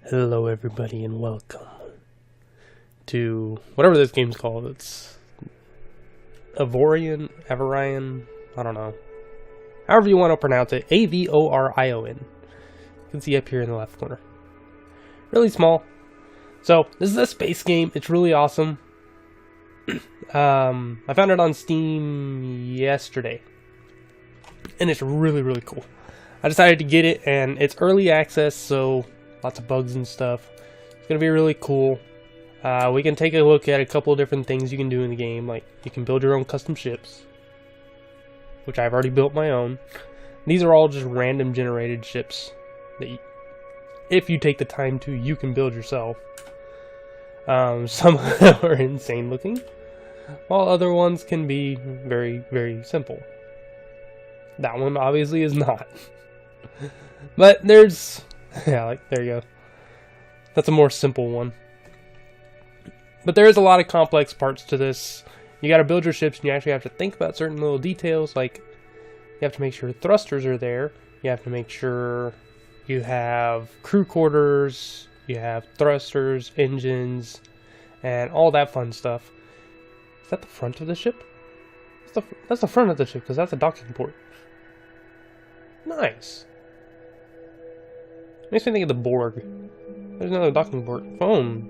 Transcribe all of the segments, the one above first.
Hello everybody and welcome to whatever this game's called. It's Avorion, I don't know. However you want to pronounce it, Avorion. You can see up here in the left corner. Really small. So, this is a space game. It's really awesome. I found it on Steam yesterday. And it's really cool. I decided to get it and it's early access, so lots of bugs and stuff. It's going to be really cool. We can take a look at a couple of different things you can do in the game. Like, you can build your own custom ships, which I've already built my own. These are all just random generated ships that you, if you take the time to, you can build yourself. Some of them are insane looking, while other ones can be very simple. That one obviously is not. But there's... yeah, like, there you go. That's a more simple one. But there is a lot of complex parts to this. You gotta build your ships, and you actually have to think about certain little details, like you have to make sure thrusters are there, you have to make sure you have crew quarters, you have thrusters, engines, and all that fun stuff. Is that the front of the ship? That's the front of the ship, because that's a docking port. Nice. Makes me think of the Borg. There's another docking port. Phone.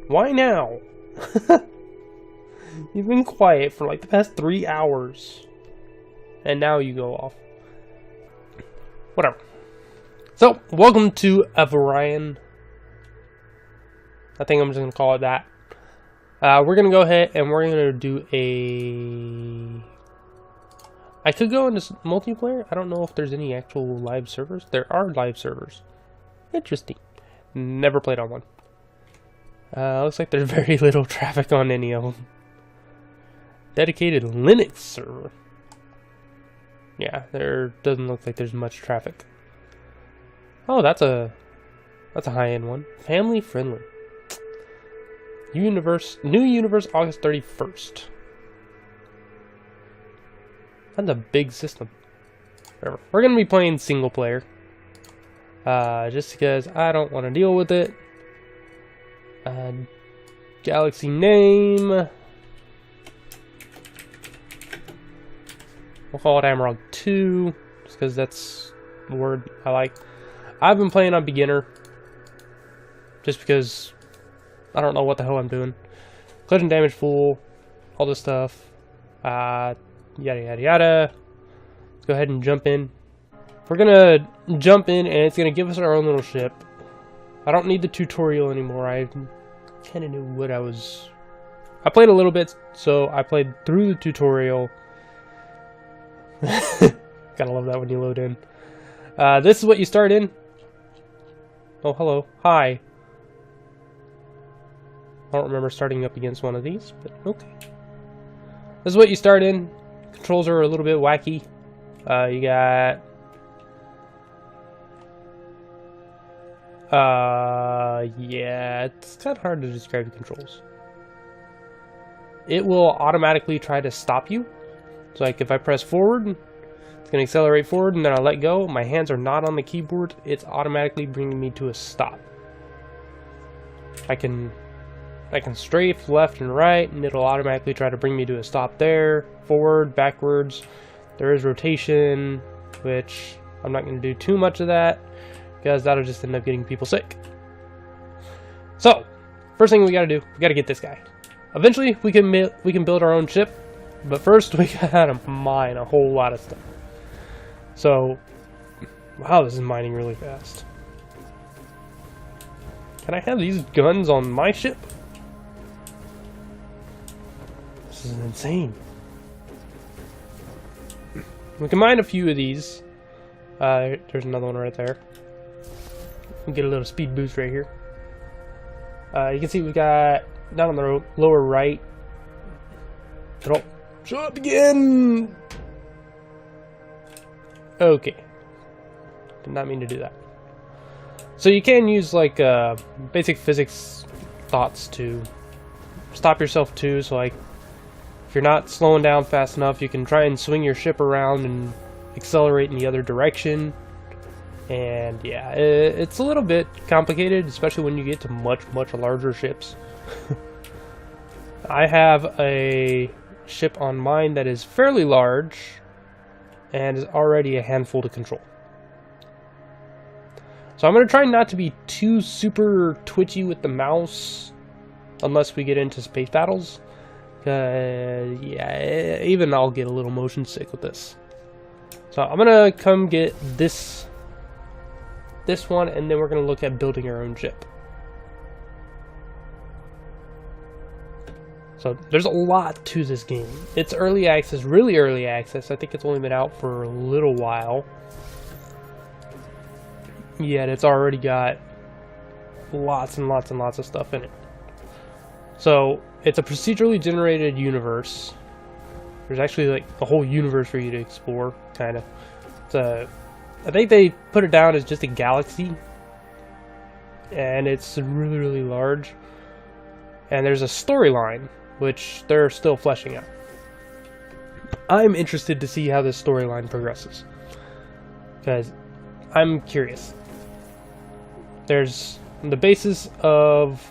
Why now? You've been quiet for like the past 3 hours. And now you go off. Whatever. So, welcome to Avorion. I think I'm just going to call it that. We're going to go ahead and we're going to do a... I could go into multiplayer. I don't know if there's any actual live servers. There are live servers. Interesting. Never played on one. Looks like there's very little traffic on any of them. Dedicated Linux server. Yeah, there doesn't look like there's much traffic. Oh, that's a high-end one. Family friendly. New universe August 31st. That's a big system. Whatever. We're going to be playing single player. Just because I don't want to deal with it. Galaxy name. We'll call it Amarok 2. Just because that's the word I like. I've been playing on beginner. Just because I don't know what the hell I'm doing. Collision damage full. All this stuff. Yada. Let's go ahead and jump in. We're gonna jump in and it's gonna give us our own little ship. I don't need the tutorial anymore. I kind of knew what I played a little bit, so I played through the tutorial. Gotta love that when you load in. This is what you start in. Oh, hello. Hi. I don't remember starting up against one of these, but okay. This is what you start in. Controls are a little bit wacky. You got... yeah, it's kind of hard to describe the controls. It will automatically try to stop you. So like if I press forward, it's going to accelerate forward, and then I let go. My hands are not on the keyboard. It's automatically bringing me to a stop. I can strafe left and right, and it'll automatically try to bring me to a stop there. Forward, backwards. There is rotation, which I'm not going to do too much of that, because that'll just end up getting people sick. So, first thing we gotta do, we gotta get this guy. Eventually, we can build our own ship, but first we gotta mine a whole lot of stuff. So, wow, this is mining really fast. Can I have these guns on my ship? This is insane. We can mine a few of these. There's another one right there. We get a little speed boost right here. You can see we got down on the lower right. Oh, show up again. Okay. Did not mean to do that. So you can use like basic physics thoughts to stop yourself too. So like if you're not slowing down fast enough, you can try and swing your ship around and accelerate in the other direction. And yeah, it's a little bit complicated, especially when you get to much larger ships. I have a ship on mine that is fairly large and is already a handful to control. So I'm going to try not to be too super twitchy with the mouse unless we get into space battles. Yeah, even I'll get a little motion sick with this. So I'm going to come get this one, and then we're going to look at building our own ship. So there's a lot to this game. It's early access, really early access. I think it's only been out for a little while. Yet it's already got lots and lots and lots of stuff in it. So it's a procedurally generated universe. There's actually like a whole universe for you to explore, kind of. I think they put it down as just a galaxy, and it's really large. And there's a storyline, which they're still fleshing out. I'm interested to see how this storyline progresses, because I'm curious. There's the basis of,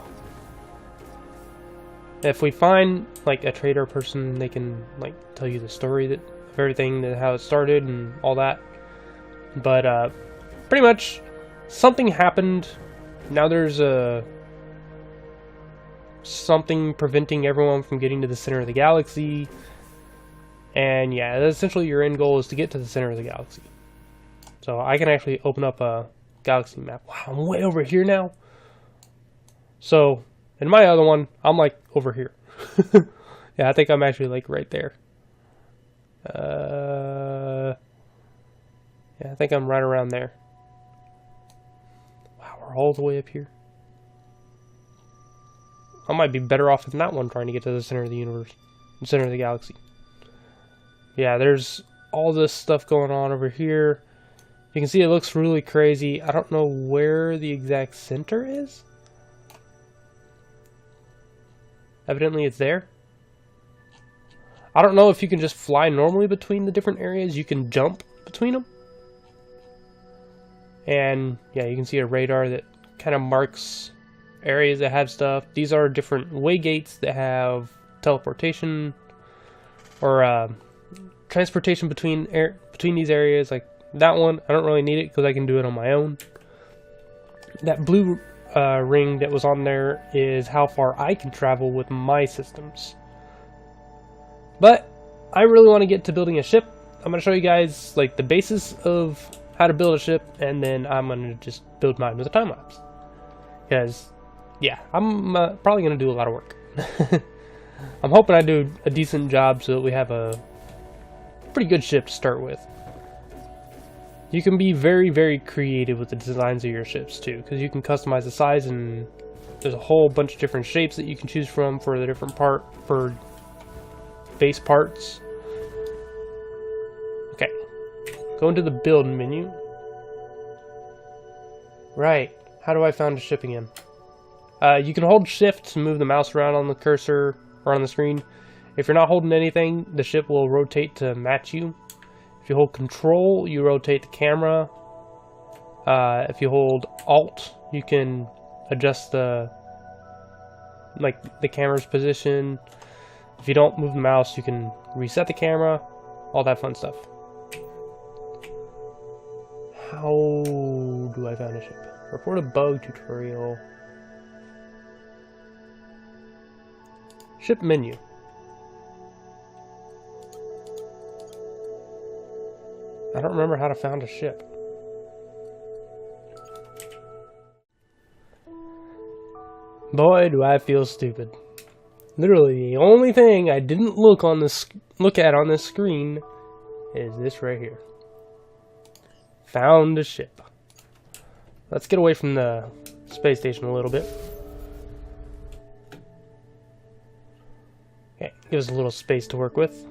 if we find like a trader person, they can like tell you the story of everything, how it started and all that. But pretty much something happened. Now there's something preventing everyone from getting to the center of the galaxy. And yeah, essentially your end goal is to get to the center of the galaxy. So I can actually open up a galaxy map. Wow, I'm way over here now. So in my other one, I'm like over here. Yeah, I think I'm actually like right there. Yeah, I think I'm right around there. Wow, we're all the way up here. I might be better off in that one trying to get to the center of the universe, the center of the galaxy. Yeah, there's all this stuff going on over here. You can see it looks really crazy. I don't know where the exact center is. Evidently it's there. I don't know if you can just fly normally between the different areas. You can jump between them. And yeah, you can see a radar that kind of marks areas that have stuff. These are different way gates that have teleportation or transportation between these areas. Like that one, I don't really need it because I can do it on my own. That blue ring that was on there is how far I can travel with my systems. But I really want to get to building a ship. I'm going to show you guys like the basis of how to build a ship, and then I'm going to just build mine with a time lapse. Because yeah, I'm probably going to do a lot of work. I'm hoping I do a decent job so that we have a pretty good ship to start with. You can be very creative with the designs of your ships too, because you can customize the size, and there's a whole bunch of different shapes that you can choose from for the different base parts. Okay, go into the build menu. Right, how do I find a ship again? You can hold shift to move the mouse around on the cursor or on the screen. If you're not holding anything, the ship will rotate to match you. If you hold control, you rotate the camera. If you hold alt, you can adjust the camera's position. If you don't move the mouse, you can reset the camera. All that fun stuff. How do I find a ship? Report a bug tutorial. Ship menu. I don't remember how to find a ship. Boy, do I feel stupid. Literally, the only thing I didn't look at on this screen is this right here. Found a ship. Let's get away from the space station a little bit. Okay, give us a little space to work with.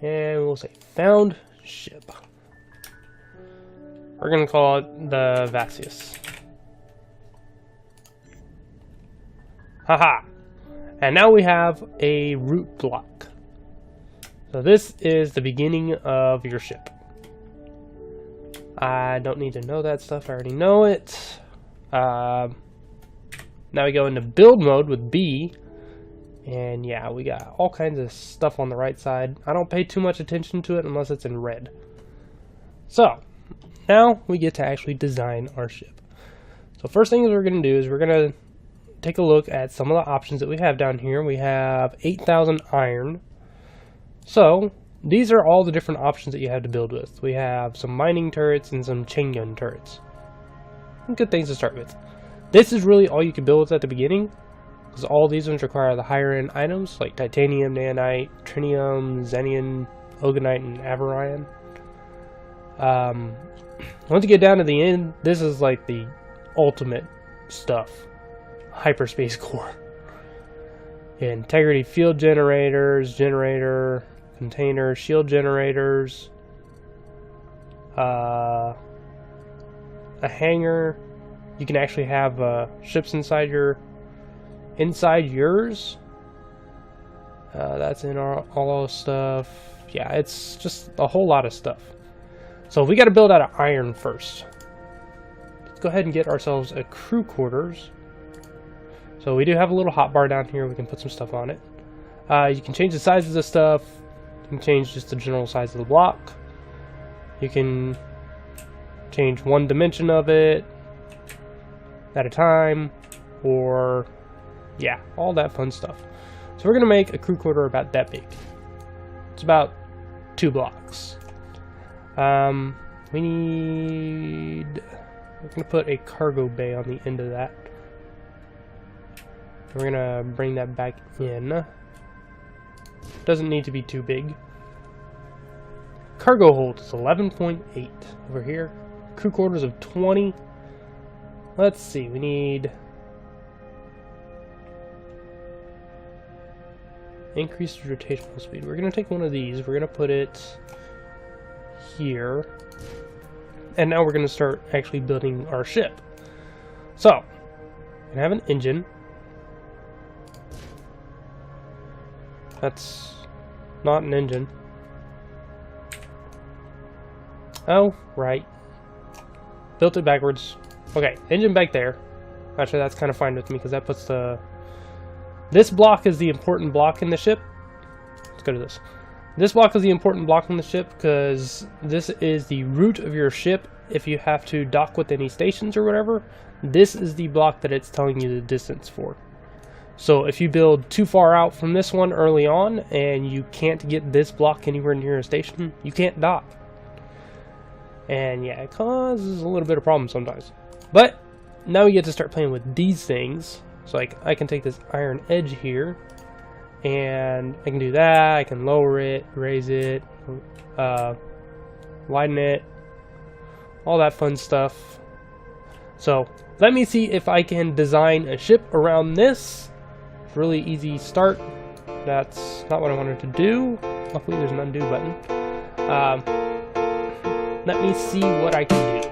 And we'll say found ship. We're going to call it the Vasius. Haha. And now we have a route block. So this is the beginning of your ship. I don't need to know that stuff. I already know it. Now we go into build mode with B. And yeah, we got all kinds of stuff on the right side. I don't pay too much attention to it unless it's in red. So, now we get to actually design our ship. So first thing we're going to do is we're going to take a look at some of the options that we have down here. We have 8,000 iron. So, these are all the different options that you have to build with. We have some mining turrets and some chain gun turrets. Good things to start with. This is really all you can build with at the beginning, because all these ones require the higher end items like titanium, nanite, trinium, xenium, ogonite, and Avorion. Once you get down to the end, this is like the ultimate stuff. Hyperspace core. Integrity field generators, generator, container, shield generators, a hangar. You can actually have ships inside yours. That's in all stuff. Yeah, it's just a whole lot of stuff. So we got to build out of iron first. Let's go ahead and get ourselves a crew quarters. So we do have a little hotbar down here. We can put some stuff on it. You can change the size of the stuff. You can change just the general size of the block. You can change one dimension of it at a time, or yeah, all that fun stuff. So we're gonna make a crew quarter about that big. It's about 2 blocks. We're gonna put a cargo bay on the end of that. We're gonna bring that back in. Doesn't need to be too big. Cargo hold is 11.8 over here. Crew quarters of 20. Let's see, we need increased rotational speed. We're gonna take one of these, we're gonna put it here, and now we're gonna start actually building our ship. So, we're gonna have an engine. That's not an engine. Oh, right. Built it backwards. Okay, engine back there. Actually, that's kind of fine with me because that puts the... This block is the important block in the ship. Let's go to this. This block is the important block in the ship because this is the route of your ship if you have to dock with any stations or whatever. This is the block that it's telling you the distance for. So if you build too far out from this one early on and you can't get this block anywhere near a station, you can't dock. And yeah, it causes a little bit of problem sometimes. But now we get to start playing with these things. So like I can take this iron edge here and I can do that. I can lower it, raise it, widen it, all that fun stuff. So let me see if I can design a ship around this. Really easy start. That's not what I wanted to do. Luckily there's an undo button. Let me see what I can do.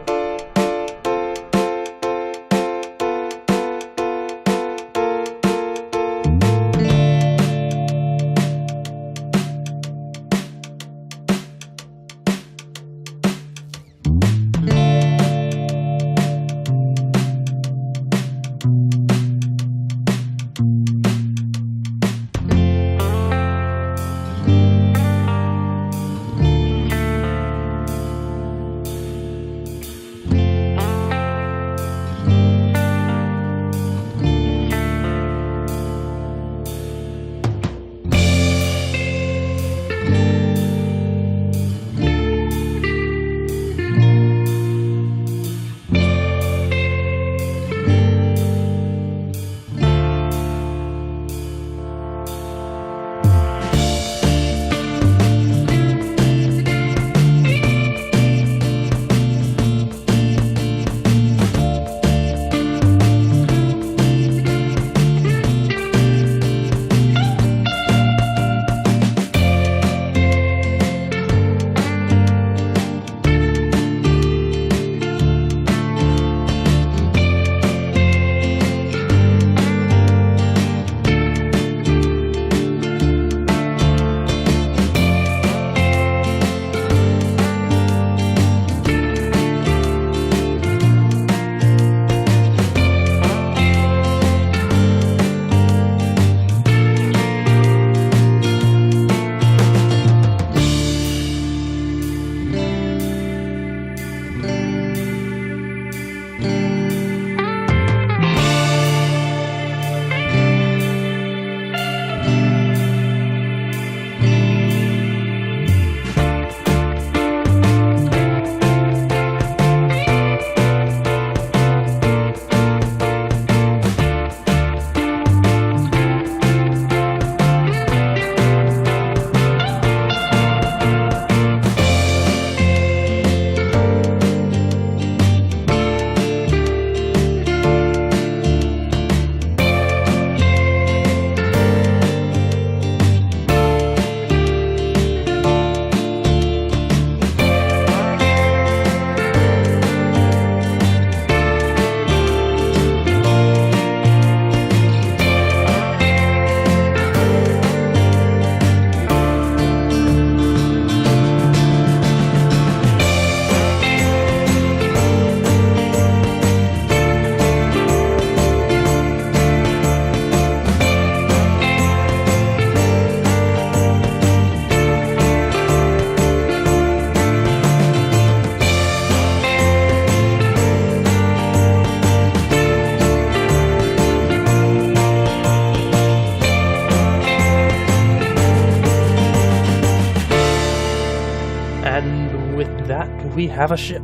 And with that, we have a ship.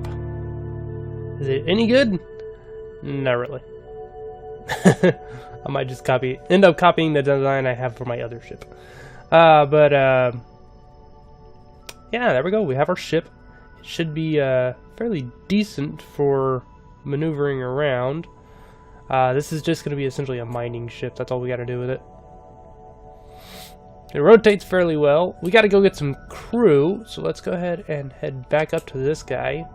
Is it any good? Not really. I might just end up copying the design I have for my other ship. Yeah, there we go. We have our ship. It should be fairly decent for maneuvering around. This is just going to be essentially a mining ship. That's all we got to do with it. It rotates fairly well. We got to go get some crew, so let's go ahead and head back up to this guy.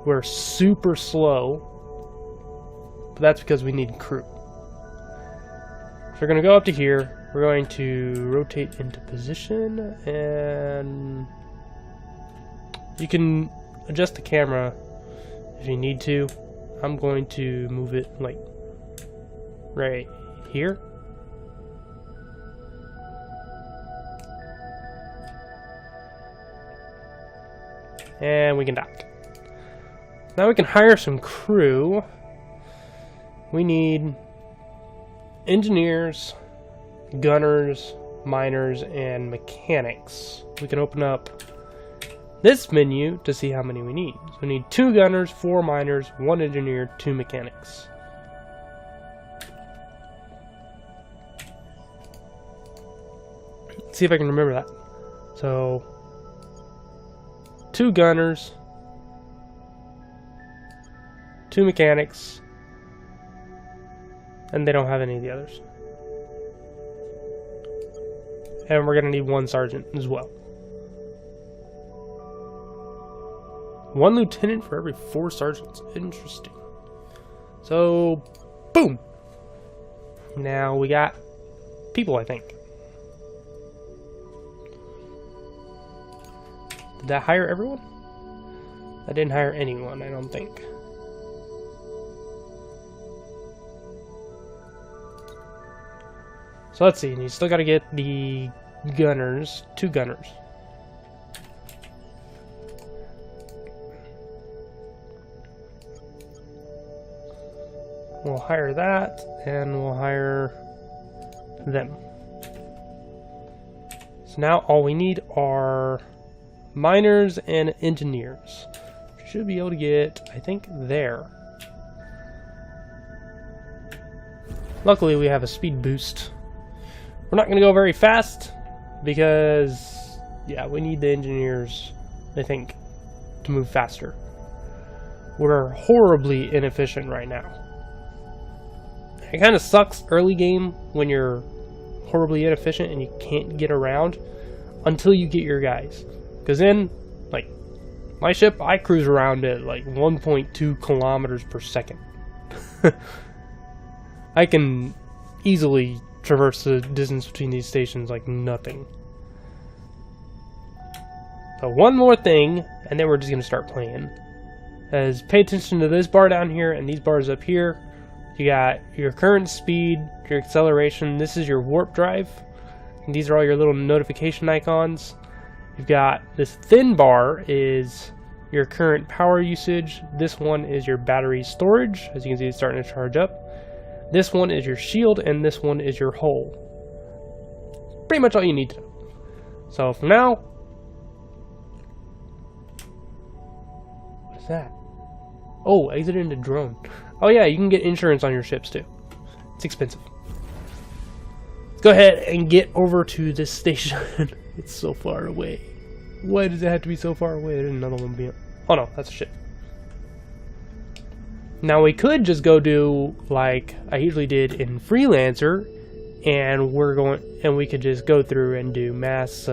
We're super slow, but that's because we need crew. So we're going to go up to here. We're going to rotate into position, and you can adjust the camera if you need to. I'm going to move it like right here. And we can dock. Now we can hire some crew. We need engineers, gunners, miners, and mechanics. We can open up this menu to see how many we need. So we need 2 gunners, 4 miners, 1 engineer, 2 mechanics. Let's see if I can remember that. So 2 gunners, 2 mechanics, and they don't have any of the others. And we're gonna need 1 sergeant as well. 1 lieutenant for every 4 sergeants. Interesting. So, boom! Now we got people, I think. Did that hire everyone? I didn't hire anyone, I don't think. So let's see, and you still gotta get the gunners, 2 gunners. We'll hire that, and we'll hire them. So now all we need are miners and engineers. Should be able to get, I think, there. Luckily, we have a speed boost. We're not going to go very fast because, yeah, we need the engineers, I think, to move faster. We're horribly inefficient right now. It kind of sucks early game when you're horribly inefficient and you can't get around until you get your guys. Because then, like, my ship, I cruise around at like 1.2 kilometers per second. I can easily traverse the distance between these stations like nothing. So one more thing, and then we're just going to start playing. Is pay attention to this bar down here and these bars up here. You got your current speed, your acceleration. This is your warp drive. And these are all your little notification icons. You've got this thin bar is your current power usage. This one is your battery storage. As you can see, it's starting to charge up. This one is your shield, and this one is your hull. Pretty much all you need to know. So for now, what is that? Oh, exit into drone. Oh yeah, you can get insurance on your ships too. It's expensive. Let's go ahead and get over to this station. It's so far away. Why does it have to be so far away? There's another one being... Oh no, that's a ship. Now we could just go do like I usually did in Freelancer, and we could just go through and do mass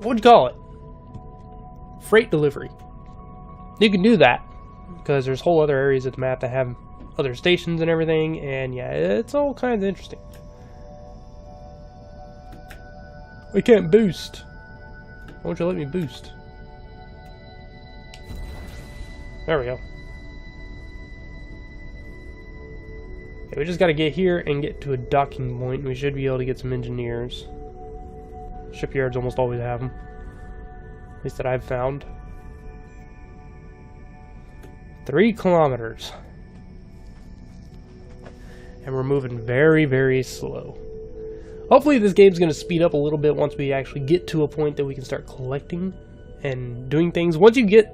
what'd you call it? Freight delivery. You can do that because there's whole other areas of the map that have other stations and everything, and yeah, it's all kinds of interesting. We can't boost. Why won't you let me boost? There we go. Okay, we just gotta get here and get to a docking point. We should be able to get some engineers. Shipyards almost always have them. At least that I've found. 3 kilometers. And we're moving very, very slow. Hopefully this game's going to speed up a little bit once we actually get to a point that we can start collecting and doing things. Once you get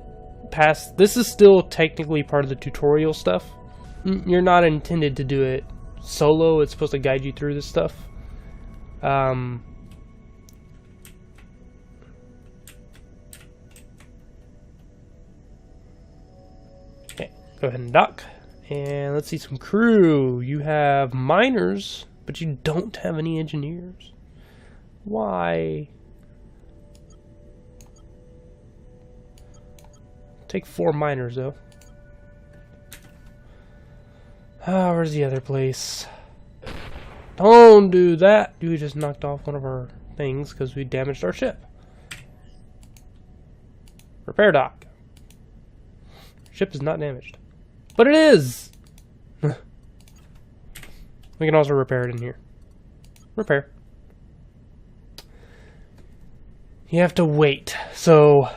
past... This is still technically part of the tutorial stuff. You're not intended to do it solo. It's supposed to guide you through this stuff. Okay, go ahead and dock. And let's see some crew. You have miners, but you don't have any engineers. Why? Take 4 miners, though. Ah, where's the other place? Don't do that. You just knocked off one of our things because we damaged our ship. Repair dock. Ship is not damaged. But it is! We can also repair it in here. Repair. You have to wait. So,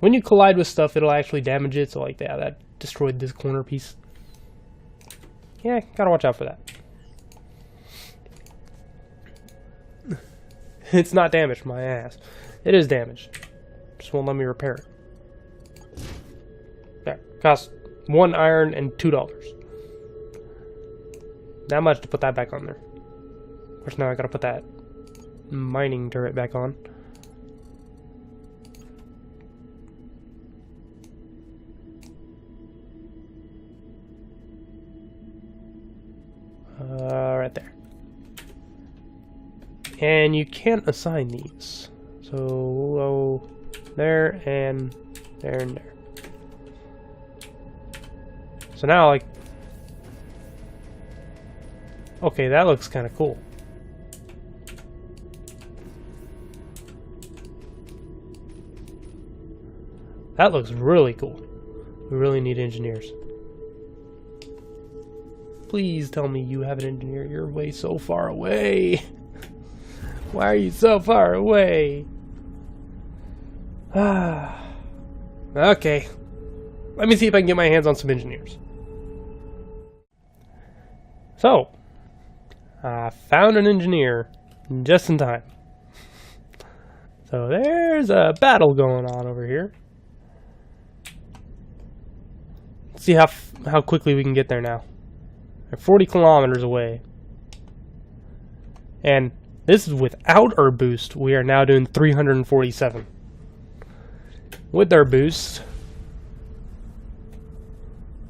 when you collide with stuff, it'll actually damage it. So, like, yeah, that destroyed this corner piece. Yeah, gotta watch out for that. It's not damaged, my ass. It is damaged. Just won't let me repair it. There. Cost 1 iron and $2. Not much to put that back on there. Of course, now I gotta put that mining turret back on. Right there. And you can't assign these. So we'll go there and there and there. So now, like, okay, that looks kind of cool. That looks really cool. We really need engineers. Please tell me you have an engineer. You're way so far away. Why are you so far away? Okay. Let me see if I can get my hands on some engineers. So, I found an engineer just in time. So there's a battle going on over here. Let's see how quickly we can get there now. They're 40 kilometers away. And this is without our boost. We are now doing 347. With our boost,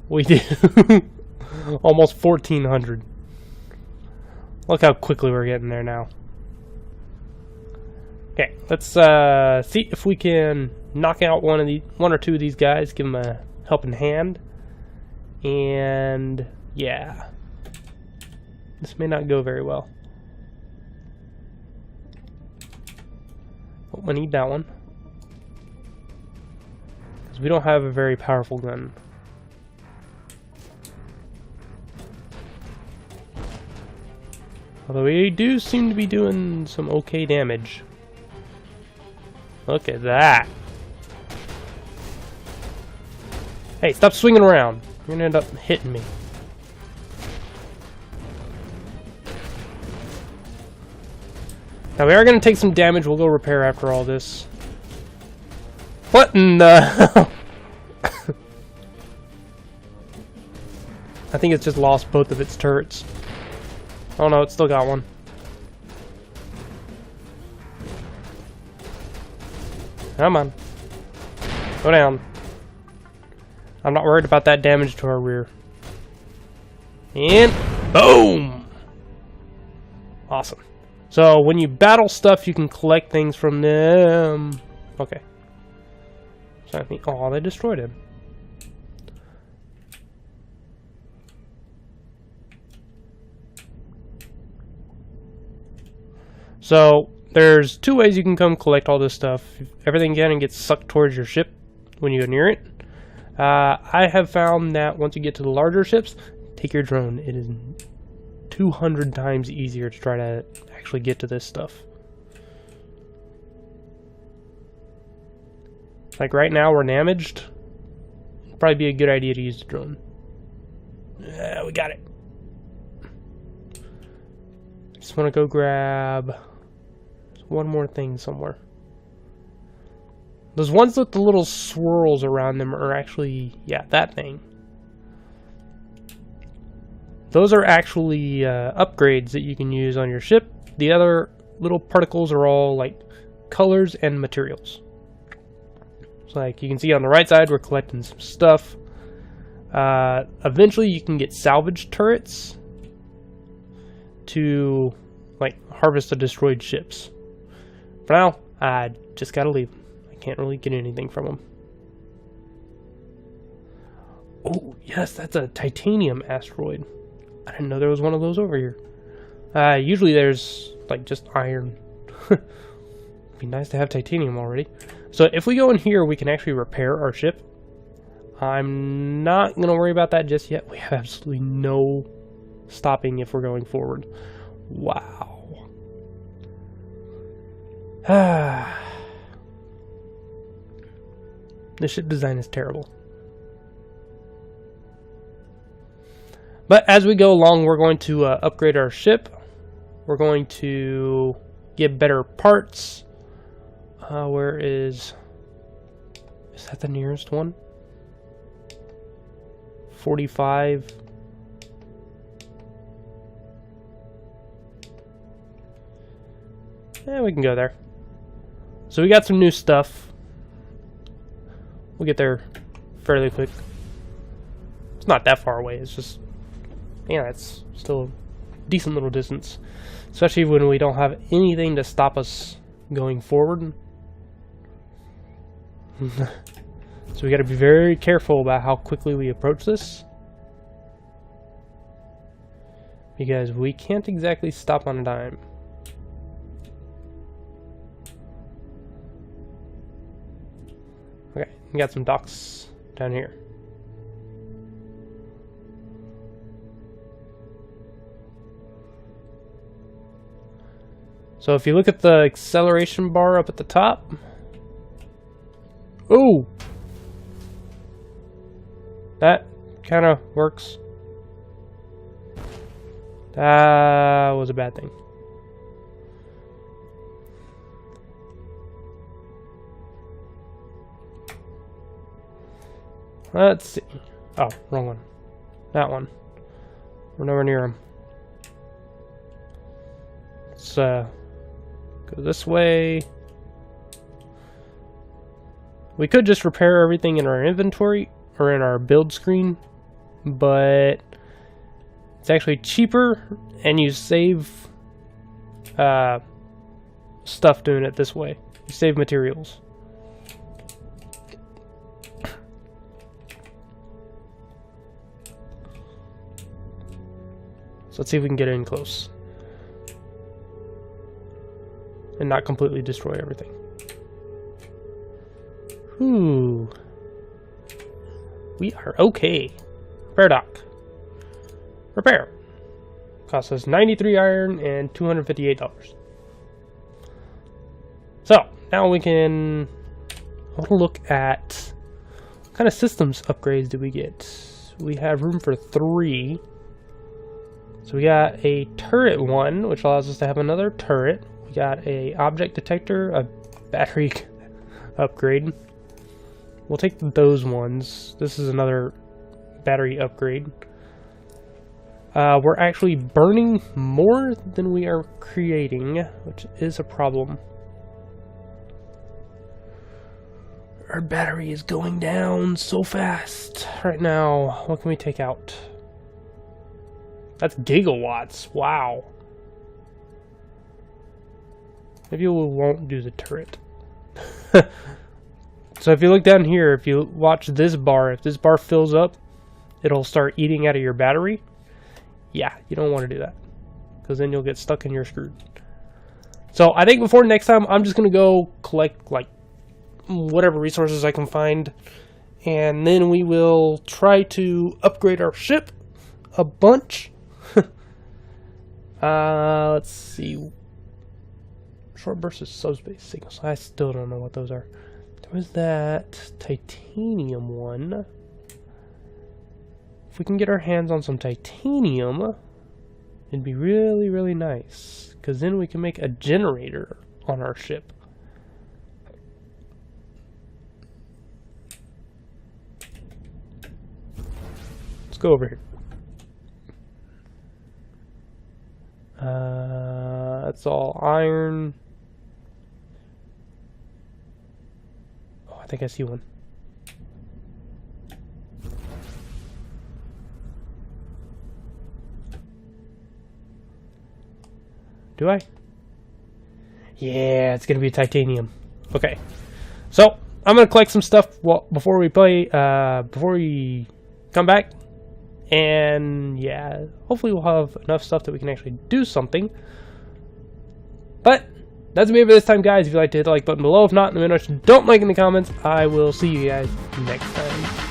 we do almost 1400. Look how quickly we're getting there now. Okay, let's see if we can knock out one or two of these guys, give them a helping hand. And yeah, this may not go very well. Oh, I need that one because we don't have a very powerful gun. Although we do seem to be doing some okay damage. Look at that. Hey, stop swinging around. You're gonna end up hitting me. Now we are gonna take some damage. We'll go repair after all this. What in the... I think it's just lost both of its turrets. Oh no, it's still got one. Come on. Go down. I'm not worried about that damage to our rear. And boom! Awesome. So when you battle stuff, you can collect things from them. Okay. So I think, oh, they destroyed him. So there's two ways you can come collect all this stuff. Everything again gets sucked towards your ship when you go near it. I have found that once you get to the larger ships, take your drone. It is 200 times easier to try to actually get to this stuff. Like right now we're damaged. It'd probably be a good idea to use the drone. Yeah, we got it. just want to go grab one more thing somewhere. Those ones with the little swirls around them are actually, yeah, that thing. Those are actually upgrades that you can use on your ship. The other little particles are all like colors and materials. So like you can see on the right side, we're collecting some stuff. Eventually you can get salvage turrets to like harvest the destroyed ships. For now, I just gotta leave. I can't really get anything from them. Oh yes, that's a titanium asteroid. I didn't know there was one of those over here. Usually there's like just iron. It'd be nice to have titanium already. So if we go in here, we can actually repair our ship. I'm not going to worry about that just yet. We have absolutely no stopping if we're going forward. Wow. This ship design is terrible. But as we go along, we're going to upgrade our ship. We're going to get better parts. Where is that the nearest one? 45. Yeah, we can go there. So we got some new stuff. We'll get there fairly quick. It's not that far away. It's just, yeah, it's still a decent little distance. Especially when we don't have anything to stop us going forward. So we got to be very careful about how quickly we approach this, because we can't exactly stop on a dime. Okay, we got some docks down here. So if you look at the acceleration bar up at the top, ooh! That kind of works. That was a bad thing. Let's see. Oh, wrong one. That one. We're nowhere near him. Let's go this way. We could just repair everything in our inventory or in our build screen, but it's actually cheaper and you save stuff doing it this way. You save materials. So let's see if we can get in close and not completely destroy everything. Ooh. We are okay. Repair dock. Repair. Cost us 93 iron and $258. So, now we can look at what kind of systems upgrades do we get. We have room for 3. So we got a turret one, which allows us to have another turret. We got a object detector, a battery upgrade. We'll take those ones. This is another battery upgrade. We're actually burning more than we are creating, which is a problem. Our battery is going down so fast right now. What can we take out? That's gigawatts. Wow. Maybe we won't do the turret. So if you look down here, if you watch this bar, if this bar fills up, it'll start eating out of your battery. Yeah, you don't want to do that, because then you'll get stuck and you're screwed. So I think before next time, I'm just going to go collect like whatever resources I can find, and then we will try to upgrade our ship a bunch. Let's see. Short versus subspace signals. I still don't know what those are. There was that titanium one. If we can get our hands on some titanium, It'd be really, really nice, because then we can make a generator on our ship. Let's go over here. That's all iron. Oh, I think I see one. Do I? Yeah, it's gonna be titanium. Okay, so I'm gonna collect some stuff before we play. Before we come back, and yeah, hopefully we'll have enough stuff that we can actually do something. But that's me for this time, guys. If you'd like to hit the like button below, if not, let me know what you don't like in the comments. I will see you guys next time.